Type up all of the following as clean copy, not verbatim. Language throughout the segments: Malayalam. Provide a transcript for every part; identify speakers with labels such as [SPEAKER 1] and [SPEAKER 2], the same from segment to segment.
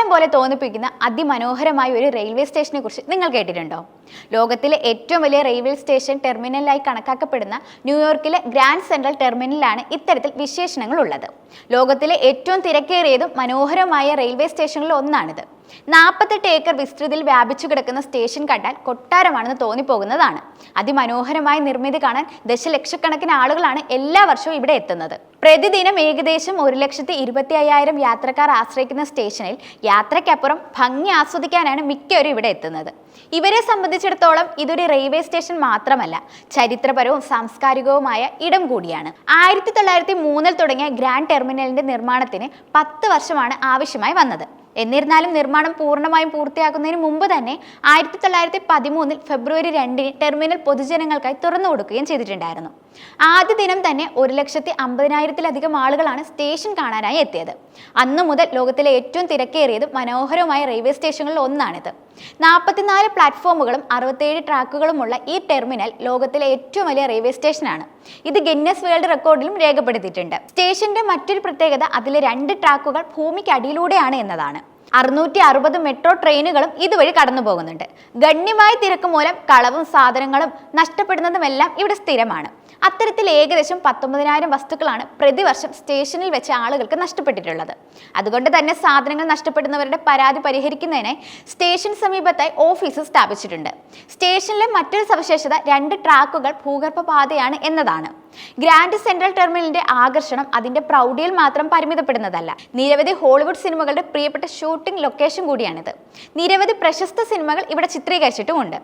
[SPEAKER 1] സ്വപ്നം പോലെ തോന്നിപ്പിക്കുന്ന അതിമനോഹരമായ ഒരു റെയിൽവേ സ്റ്റേഷനെ കുറിച്ച് നിങ്ങൾ കേട്ടിട്ടുണ്ടോ? ലോകത്തിലെ ഏറ്റവും വലിയ റെയിൽവേ സ്റ്റേഷൻ ടെർമിനലായി കണക്കാക്കപ്പെടുന്ന ന്യൂയോർക്കിലെ ഗ്രാൻഡ് സെൻട്രൽ ടെർമിനലാണ് ഇത്തരത്തിൽ വിശേഷണങ്ങൾ ഉള്ളത്. ലോകത്തിലെ ഏറ്റവും തിരക്കേറിയതും മനോഹരമായ റെയിൽവേ സ്റ്റേഷനുകളിൽ ഒന്നാണിത്. 48 ഏക്കർ വിസ്തൃതിയിൽ വ്യാപിച്ചു കിടക്കുന്ന സ്റ്റേഷൻ കണ്ടാൽ കൊട്ടാരമാണെന്ന് തോന്നിപ്പോകുന്നതാണ്. അതിമനോഹരമായ നിർമ്മിതി കാണാൻ ദശലക്ഷക്കണക്കിന് ആളുകളാണ് എല്ലാ വർഷവും ഇവിടെ എത്തുന്നത്. പ്രതിദിനം ഏകദേശം 1,25,000 യാത്രക്കാർ ആശ്രയിക്കുന്ന സ്റ്റേഷനിൽ യാത്രയ്ക്കപ്പുറം ഭംഗി ആസ്വദിക്കാനാണ് മിക്കവരും ഇവിടെ എത്തുന്നത്. ഇവരെ സംബന്ധിച്ചിടത്തോളം ഇതൊരു റെയിൽവേ സ്റ്റേഷൻ മാത്രമല്ല, ചരിത്രപരവും സാംസ്കാരികവുമായ ഇടം കൂടിയാണ്. 1903 തുടങ്ങിയ ഗ്രാൻഡ് ടെർമിനലിന്റെ നിർമ്മാണത്തിന് 10 വർഷമാണ് ആവശ്യമായി വന്നത്. എന്നിരുന്നാലും നിർമ്മാണം പൂർണ്ണമായും പൂർത്തിയാക്കുന്നതിന് മുമ്പ് തന്നെ 1913 ഫെബ്രുവരി 2 ടെർമിനൽ പൊതുജനങ്ങൾക്കായി തുറന്നു കൊടുക്കുകയും ചെയ്തിട്ടുണ്ടായിരുന്നു. ആദ്യ ദിനം തന്നെ 1,50,000-ലധികം ആളുകളാണ് സ്റ്റേഷൻ കാണാനായി എത്തിയത്. അന്നു മുതൽ ലോകത്തിലെ ഏറ്റവും തിരക്കേറിയതും മനോഹരമായ റെയിൽവേ സ്റ്റേഷനുകളിൽ ഒന്നാണിത്. 44 പ്ലാറ്റ്ഫോമുകളും 67 ട്രാക്കുകളുമുള്ള ഈ ടെർമിനൽ ലോകത്തിലെ ഏറ്റവും വലിയ റെയിൽവേ സ്റ്റേഷനാണ്. ഇത് ഗിന്നസ് വേൾഡ് റെക്കോർഡിലും രേഖപ്പെടുത്തിയിട്ടുണ്ട്. സ്റ്റേഷന്റെ മറ്റൊരു പ്രത്യേകത അതിലെ 2 ട്രാക്കുകൾ ഭൂമിക്ക് അടിയിലൂടെയാണ് എന്നതാണ്. 660 മെട്രോ ട്രെയിനുകളും ഇതുവഴി കടന്നു പോകുന്നുണ്ട്. ഗണ്യമായ തിരക്ക് മൂലം കളവും സാധനങ്ങളും നഷ്ടപ്പെടുന്നതുമെല്ലാം ഇവിടെ സ്ഥിരമാണ്. അത്തരത്തിൽ ഏകദേശം 19,000 വസ്തുക്കളാണ് പ്രതിവർഷം സ്റ്റേഷനിൽ വെച്ച് ആളുകൾക്ക് നഷ്ടപ്പെട്ടിട്ടുള്ളത്. അതുകൊണ്ട് തന്നെ സാധനങ്ങൾ നഷ്ടപ്പെടുന്നവരുടെ പരാതി പരിഹരിക്കുന്നതിനായി സ്റ്റേഷൻ സമീപത്തായി ഓഫീസ് സ്ഥാപിച്ചിട്ടുണ്ട്. സ്റ്റേഷനിലെ മറ്റൊരു സവിശേഷത 2 ട്രാക്കുകൾ ഭൂഗർഭ പാതയാണ് എന്നതാണ്. ഗ്രാൻഡ് സെൻട്രൽ ടെർമിനലിന്റെ ആകർഷണം അതിന്റെ പ്രൗഢിയിൽ മാത്രം പരിമിതപ്പെടുന്നതല്ല. നിരവധി ഹോളിവുഡ് സിനിമകളുടെ പ്രിയപ്പെട്ട ഷൂട്ടിംഗ് ലൊക്കേഷൻ കൂടിയാണിത്. നിരവധി പ്രശസ്ത സിനിമകൾ ഇവിടെ ചിത്രീകരിച്ചിട്ടുമുണ്ട്.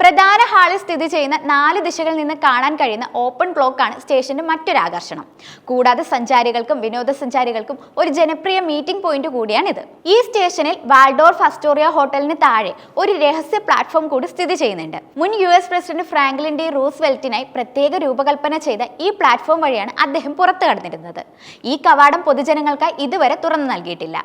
[SPEAKER 1] പ്രധാന ഹാളിൽ സ്ഥിതി ചെയ്യുന്ന 4 ദിശകളിൽ നിന്ന് കാണാൻ കഴിയുന്ന ഓപ്പൺ ക്ലോക്കാണ് സ്റ്റേഷന്റെ മറ്റൊരു ആകർഷണം. കൂടാതെ സഞ്ചാരികൾക്കും വിനോദസഞ്ചാരികൾക്കും ഒരു ജനപ്രിയ മീറ്റിംഗ് പോയിന്റ് കൂടിയാണിത്. ഈ സ്റ്റേഷനിൽ വാൾഡോർഫ് അസ്റ്റോറിയ ഹോട്ടലിന് താഴെ ഒരു രഹസ്യ പ്ലാറ്റ്ഫോം കൂടി സ്ഥിതി ചെയ്യുന്നുണ്ട്. മുൻ US പ്രസിഡന്റ് ഫ്രാങ്ക്ലിൻ ഡി റൂസ്വെൽറ്റിനായി പ്രത്യേക രൂപകൽപ്പന ചെയ്ത ഈ പ്ലാറ്റ്ഫോം വഴിയാണ് അദ്ദേഹം പുറത്തു കടന്നിരുന്നത്. ഈ കവാടം പൊതുജനങ്ങൾക്കായി ഇതുവരെ തുറന്നു നൽകിയിട്ടില്ല.